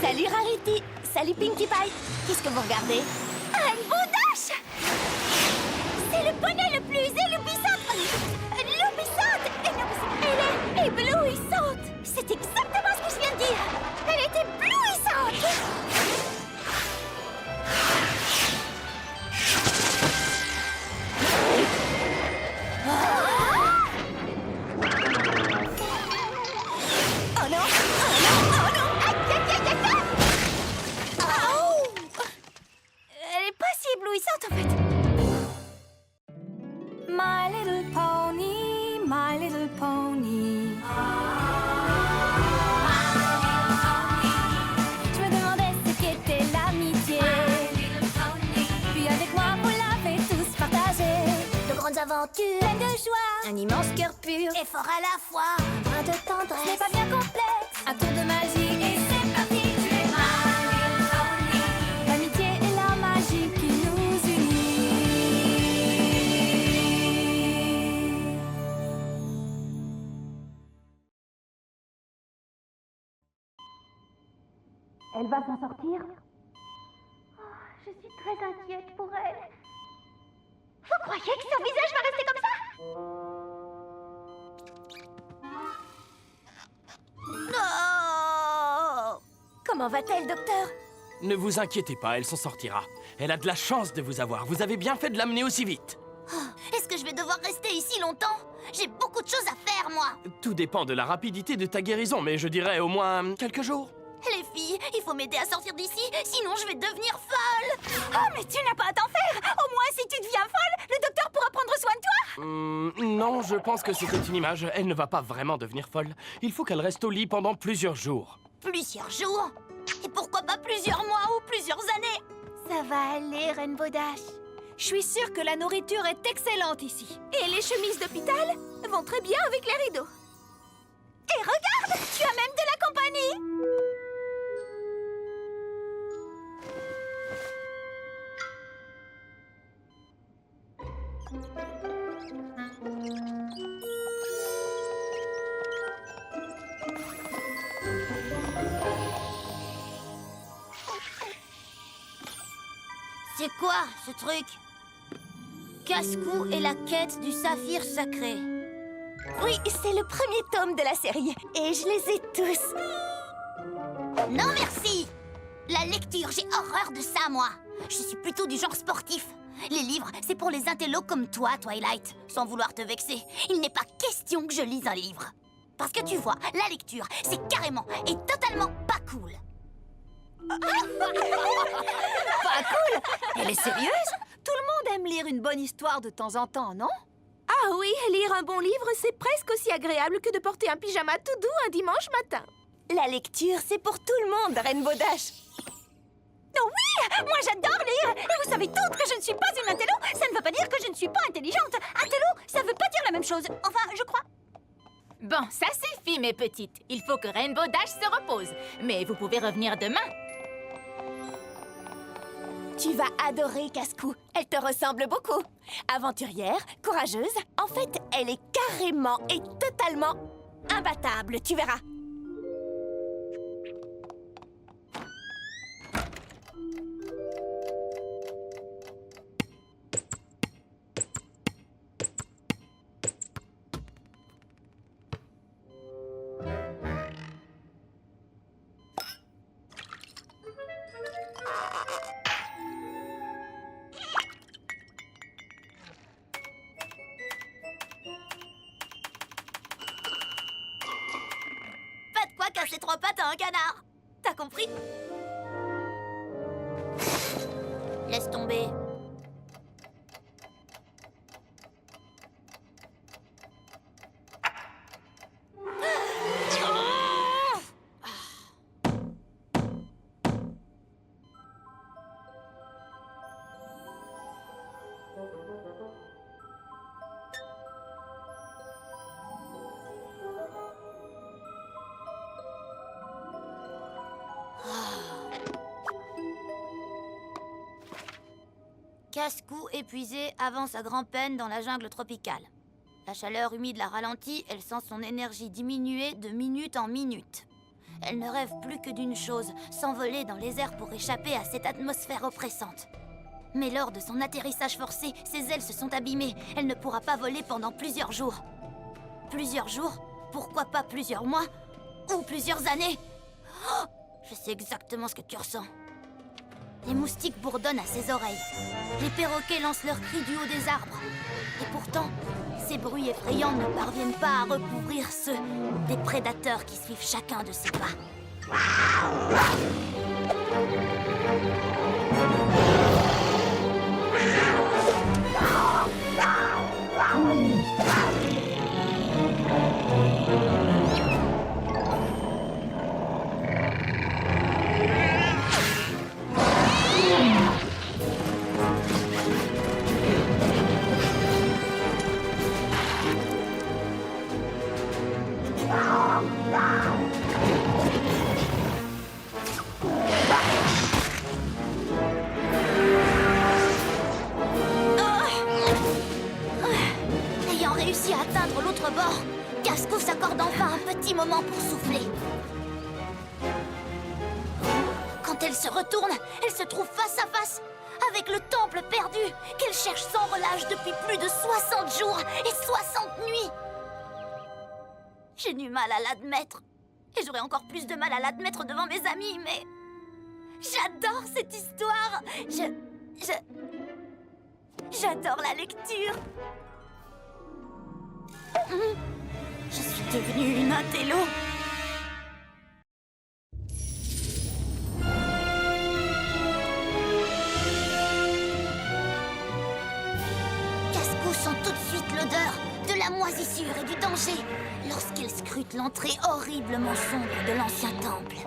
Salut Rarity. Salut Pinkie Pie. Qu'est-ce que vous regardez? Rainbow Dash. C'est le poney le plus éblouissant. Elle est éblouissante. C'est exactement ce que je viens de dire. Elle est éblouissante. Oh non! Oh non! Oh non! Aïe, aïe, aïe, aïe, aïe! Aouh! Elle est pas si éblouissante en fait. My little pony, my little pony. Je me demandais ce qu'était l'amitié. Puis avec moi, vous l'avez tous partagé. De grandes aventures, Pleine de joie, un immense cœur pur et fort à la fois, un brin de ce n'est tendresse. pas bien complexe. Un tour de magie et c'est parti. Tu es my little pony. L'amitié et la magie qui nous unit. Elle va s'en sortir? Je suis très inquiète pour elle. Vous croyez que son visage va rester comme ça? Non! Comment va-t-elle, docteur? Ne vous inquiétez pas, elle s'en sortira. Elle a de la chance de vous avoir. Vous avez bien fait de l'amener aussi vite. Est-ce que je vais devoir rester ici longtemps? J'ai beaucoup de choses à faire, moi. Tout dépend de la rapidité de ta guérison, mais je dirais au moins quelques jours. Les filles, il faut m'aider à sortir d'ici, sinon je vais devenir folle. Oh, mais tu n'as pas à t'en faire. Au moins, si tu deviens folle, le docteur pourra prendre soin de toi. Non, je pense que c'était une image. Elle ne va pas vraiment devenir folle. Il faut qu'elle reste au lit pendant plusieurs jours. Plusieurs jours? Et pourquoi pas plusieurs mois ou plusieurs années? Ça va aller, Rainbow Dash. Je suis sûre que la nourriture est excellente ici. Et les chemises d'hôpital vont très bien avec les rideaux. Et regarde, tu as même de la compagnie. C'est quoi, ce truc? Casse-cou et la quête du saphir sacré. Oui, c'est le premier tome de la série. Et je les ai tous. Non, merci! La lecture, j'ai horreur de ça, moi. Je suis plutôt du genre sportif. Les livres, c'est pour les intellos comme toi, Twilight. Sans vouloir te vexer, il n'est pas question que je lise un livre. Parce que tu vois, la lecture, c'est carrément et totalement pas cool. Pas cool. Elle est sérieuse? Tout le monde aime lire une bonne histoire de temps en temps, non? Ah oui, lire un bon livre, c'est presque aussi agréable que de porter un pyjama tout doux un dimanche matin. La lecture, c'est pour tout le monde, Rainbow Dash. Oh oui! Moi, j'adore lire! Et vous savez toutes que je ne suis pas une intello. Ça ne veut pas dire que je ne suis pas intelligente. Intello, ça veut pas dire la même chose. Enfin, je crois. Bon, ça suffit, mes petites. Il faut que Rainbow Dash se repose. Mais vous pouvez revenir demain. Tu vas adorer Casse-Cou. Elle te ressemble beaucoup. Aventurière, courageuse. En fait, elle est carrément et totalement imbattable. Tu verras. Pas de quoi casser trois pattes à un canard. T'as compris? Laisse tomber. Casse-Cou épuisé avance à grand-peine dans la jungle tropicale. La chaleur humide la ralentit, elle sent son énergie diminuer de minute en minute. Elle ne rêve plus que d'une chose, s'envoler dans les airs pour échapper à cette atmosphère oppressante. Mais lors de son atterrissage forcé, ses ailes se sont abîmées. Elle ne pourra pas voler pendant plusieurs jours. Plusieurs jours? Pourquoi pas plusieurs mois? Ou plusieurs années? Oh, je sais exactement ce que tu ressens. Les moustiques bourdonnent à ses oreilles. Les perroquets lancent leurs cris du haut des arbres. Et pourtant, ces bruits effrayants ne parviennent pas à recouvrir ceux des prédateurs qui suivent chacun de ses pas. Ayant réussi à atteindre l'autre bord, Casco s'accorde enfin un petit moment pour souffler. Quand elle se retourne, elle se trouve face à face avec le temple perdu qu'elle cherche sans relâche depuis plus de 60 jours et 60 nuits. J'ai du mal à l'admettre. Et j'aurais encore plus de mal à l'admettre devant mes amis, mais... J'adore cette histoire. J'adore la lecture. Je suis devenue une intello. Casco sent tout de suite l'odeur de la moisissure et du danger lorsqu'elle scrute l'entrée horriblement sombre de l'ancien temple.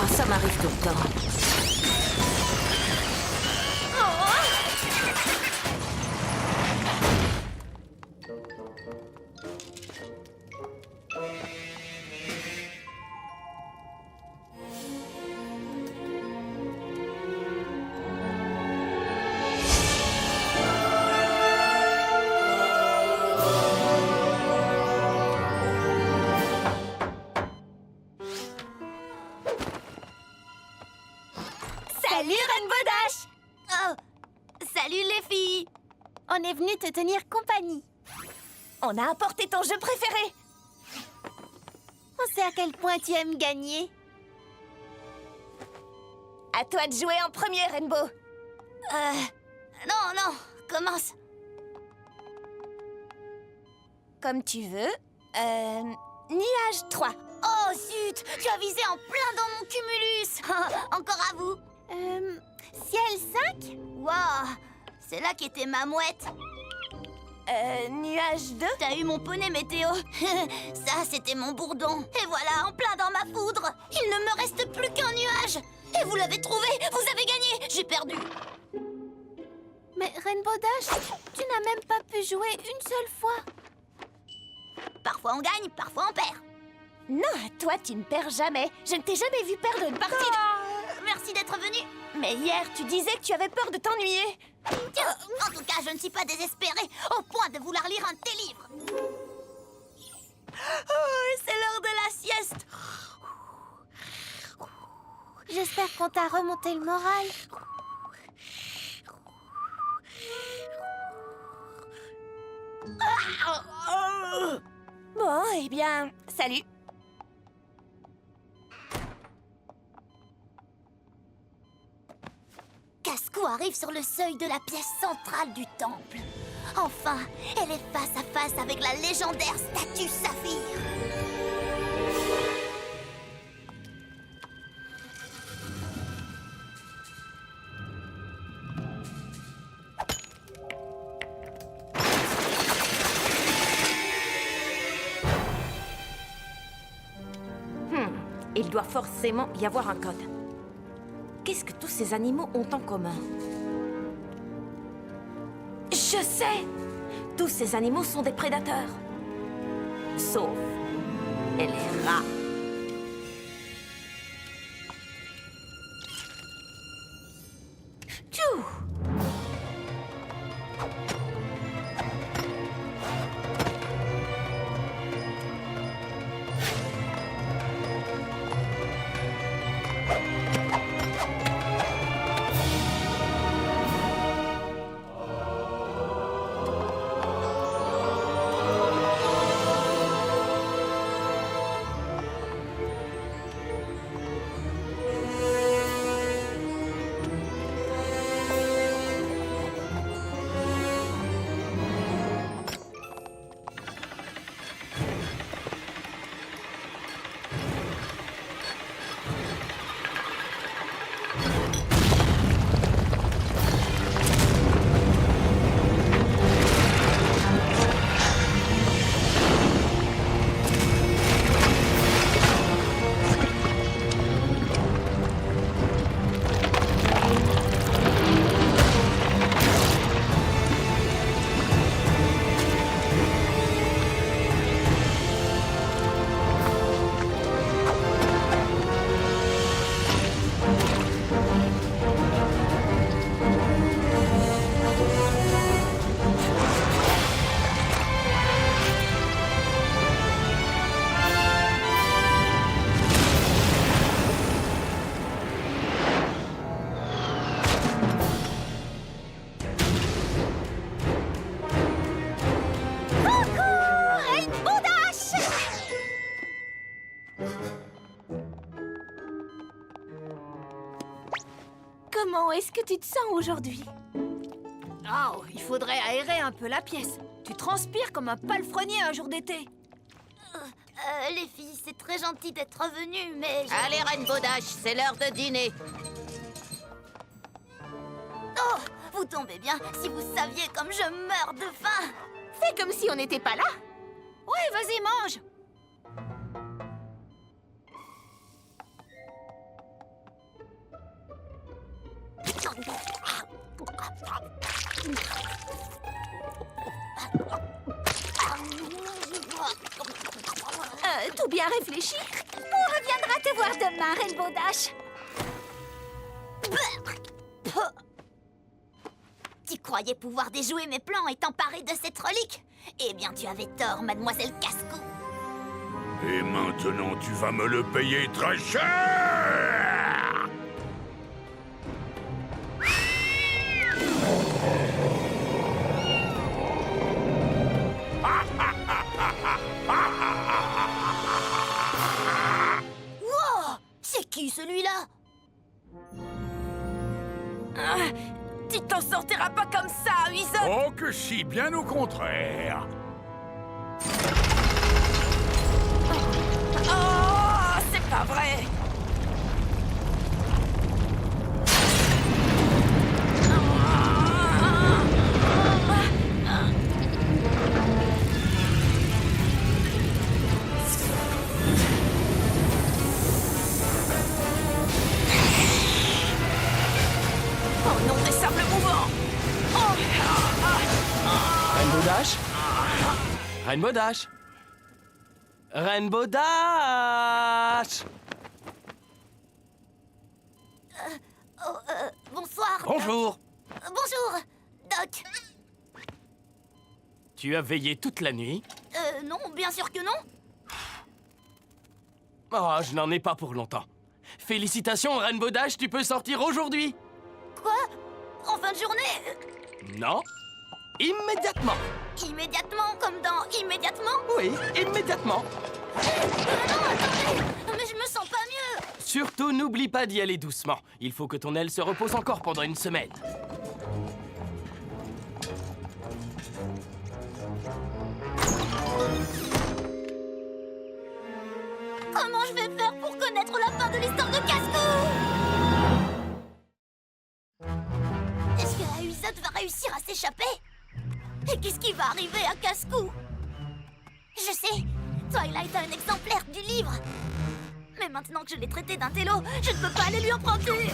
Ça m'arrive tout le temps. Salut Rainbow Dash! Oh, salut les filles! On est venu te tenir compagnie. On a apporté ton jeu préféré. On sait à quel point tu aimes gagner. À toi de jouer en premier, Rainbow. Non, commence. Comme tu veux. Nuage 3. Oh zut, tu as visé en plein dans mon cumulus. Encore à vous. Ciel 5? Waouh, c'est là qu'était ma mouette. Nuage 2? T'as eu mon poney météo. Ça, c'était mon bourdon. Et voilà, en plein dans ma foudre. Il ne me reste plus qu'un nuage. Et vous l'avez trouvé, vous avez gagné. J'ai perdu. Mais Rainbow Dash, tu n'as même pas pu jouer une seule fois. Parfois on gagne, parfois on perd. Non, toi tu ne perds jamais. Je ne t'ai jamais vu perdre une partie de... Merci d'être venu. Mais hier, tu disais que tu avais peur de t'ennuyer. En tout cas, je ne suis pas désespérée au point de vouloir lire un de tes livres. Oh, c'est l'heure de la sieste. J'espère qu'on t'a remonté le moral. Bon, eh bien, salut. Casco arrive sur le seuil de la pièce centrale du temple. Enfin, elle est face à face avec la légendaire statue Saphir. Il doit forcément y avoir un code. Qu'est-ce que tous ces animaux ont en commun? Je sais! Tous ces animaux sont des prédateurs. Sauf les rats. Tchou! Comment est-ce que tu te sens aujourd'hui? Oh, il faudrait aérer un peu la pièce. Tu transpires comme un palefrenier un jour d'été. Les filles, c'est très gentil d'être revenues, mais... Allez, Rainbow Dash, c'est l'heure de dîner. Oh, vous tombez bien. Si vous saviez comme je meurs de faim. Fais comme si on n'était pas là. Ouais, vas-y, mange. Tout bien réfléchi? On reviendra te voir demain, Rainbow Dash. Tu croyais pouvoir déjouer mes plans et t'emparer de cette relique? Eh bien, tu avais tort, mademoiselle Cascou. Et maintenant, tu vas me le payer très cher! Wow! C'est qui celui-là? Tu t'en sortiras pas comme ça, Usopp! Oh que si, bien au contraire! Oh, c'est pas vrai! Oh non, des sables mouvants! Rainbow Dash? Rainbow Dash? Rainbow Dash! Bonsoir. Bonjour! Bonjour, Doc. Tu as veillé toute la nuit? Non, bien sûr que non. Oh, je n'en ai pas pour longtemps. Félicitations, Rainbow Dash, tu peux sortir aujourd'hui! Quoi? En fin de journée? Non? Immédiatement! Immédiatement, comme dans immédiatement? Oui, immédiatement! Non, attendez. Mais je me sens pas mieux. Surtout, n'oublie pas d'y aller doucement. Il faut que ton aile se repose encore pendant une semaine. Comment je vais faire pour connaître la fin de l'histoire de Cascou? Est-ce que Ahuizot va réussir à s'échapper? Et qu'est-ce qui va arriver à Cascou? Je sais, Twilight a un exemplaire du livre. Mais maintenant que je l'ai traité d'intello, je ne peux pas aller lui emprunter.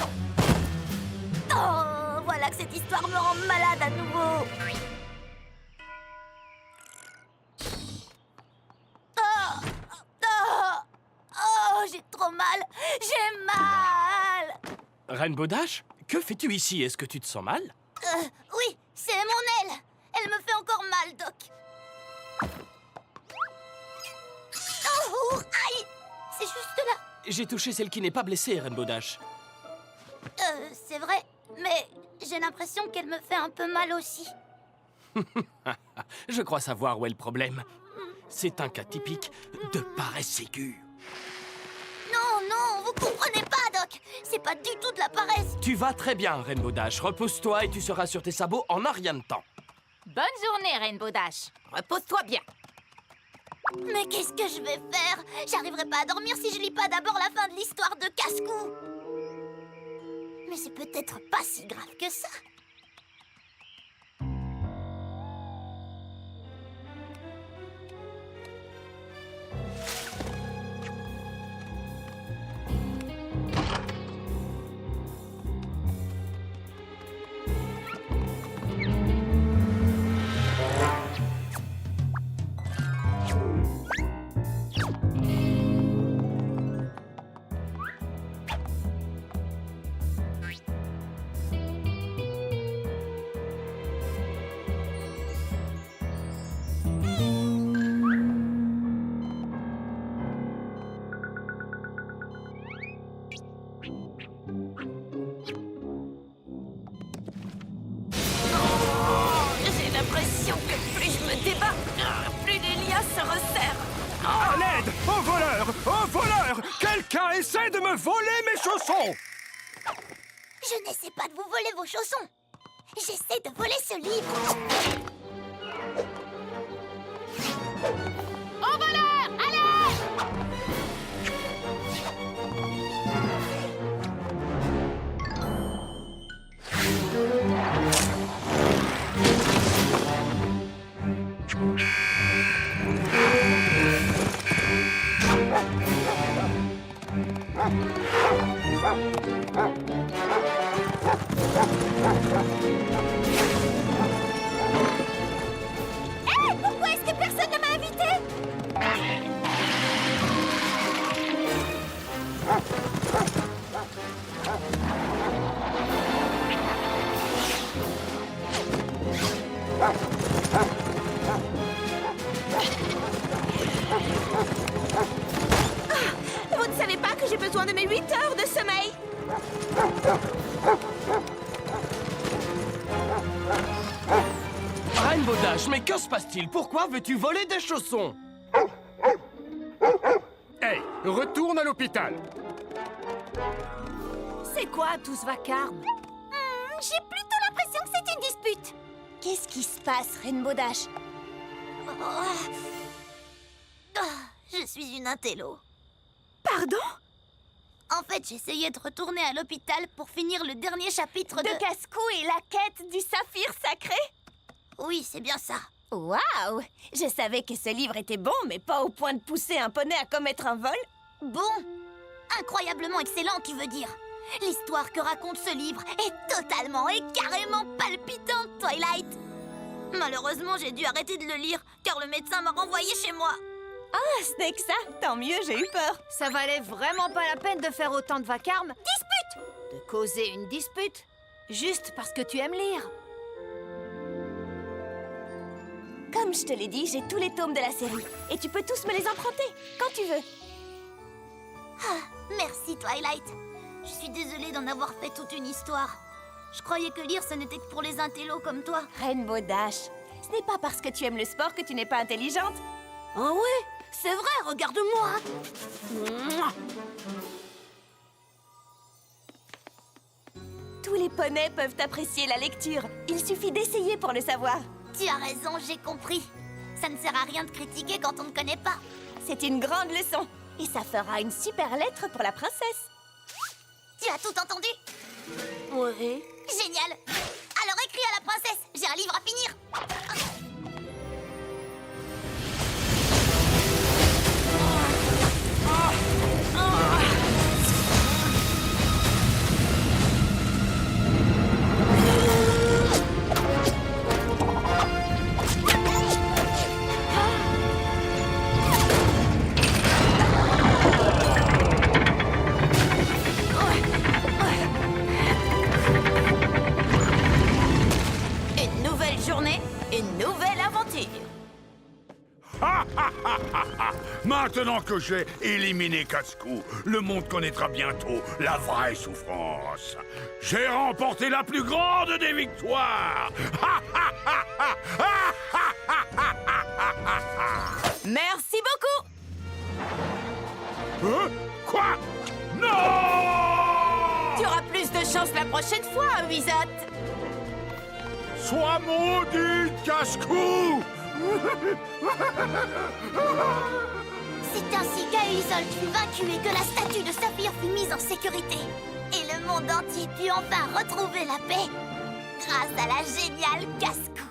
Oh, voilà que cette histoire me rend malade à nouveau. Oh, oh, oh, j'ai trop mal. J'ai mal. Rainbow Dash, que fais-tu ici? Est-ce que tu te sens mal? Oui, c'est mon aile. Elle me fait encore mal, Doc. Oh, aïe. C'est juste là. J'ai touché celle qui n'est pas blessée, Rainbow Dash. C'est vrai, mais j'ai l'impression qu'elle me fait un peu mal aussi. Je crois savoir où est le problème. C'est un cas typique de paresse aiguë. Non, non, vous comprenez pas, Doc. C'est pas du tout de la paresse. Tu vas très bien, Rainbow Dash. Repose-toi et tu seras sur tes sabots en un rien de temps. Bonne journée, Rainbow Dash. Repose-toi bien. Mais qu'est-ce que je vais faire? J'arriverai pas à dormir si je lis pas d'abord la fin de l'histoire de Casse-Cou. Mais c'est peut-être pas si grave que ça. J'ai l'impression que plus je me débat, plus les liens se resserrent. À l'aide! Au voleur! Au voleur! Quelqu'un essaie de me voler mes chaussons! Je n'essaie pas de vous voler vos chaussons. J'essaie de voler ce livre. Au voleur, allez! Hé, pourquoi est-ce que personne ne m'a invité? Vous ne savez pas que j'ai besoin de mes 8 heures de sommeil? Rainbow Dash, mais que se passe-t-il? Pourquoi veux-tu voler des chaussons? Hey, retourne à l'hôpital! C'est quoi tout ce vacarme? J'ai plutôt l'impression que c'est une dispute. Qu'est-ce qui se passe, Rainbow Dash? Je suis une intello. Pardon? En fait, j'essayais de retourner à l'hôpital pour finir le dernier chapitre de... De Casse-Cou et la quête du saphir sacré? Oui, c'est bien ça. Waouh! Je savais que ce livre était bon, mais pas au point de pousser un poney à commettre un vol. Bon, incroyablement excellent, tu veux dire. L'histoire que raconte ce livre est totalement et carrément palpitante, Twilight. Malheureusement, j'ai dû arrêter de le lire, car le médecin m'a renvoyé chez moi. Ah, ce n'est que ça. Tant mieux, j'ai eu peur. Ça valait vraiment pas la peine de faire autant de vacarme. Dispute! De causer une dispute, juste parce que tu aimes lire. Comme je te l'ai dit, j'ai tous les tomes de la série. Et tu peux tous me les emprunter, quand tu veux. Merci, Twilight. Je suis désolée d'en avoir fait toute une histoire. Je croyais que lire, ce n'était que pour les intellos comme toi. Rainbow Dash, ce n'est pas parce que tu aimes le sport que tu n'es pas intelligente. Ah ouais? C'est vrai, regarde-moi. Tous les poneys peuvent apprécier la lecture. Il suffit d'essayer pour le savoir. Tu as raison, j'ai compris. Ça ne sert à rien de critiquer quand on ne connaît pas. C'est une grande leçon. Et ça fera une super lettre pour la princesse. Tu as tout entendu? Oui. Génial. Alors écris à la princesse, j'ai un livre à finir. Maintenant que j'ai éliminé Cascou, le monde connaîtra bientôt la vraie souffrance. J'ai remporté la plus grande des victoires. Merci beaucoup. Quoi? Non! Tu auras plus de chance la prochaine fois, Wizard. Sois maudit, Cascou! C'est ainsi qu'Aerisol fut vaincu et que la statue de Saphir fut mise en sécurité. Et le monde entier put enfin retrouver la paix grâce à la géniale Cascou.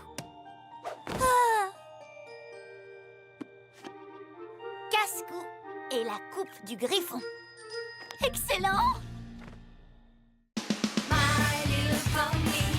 Cascou et la coupe du griffon. Excellent! My little pony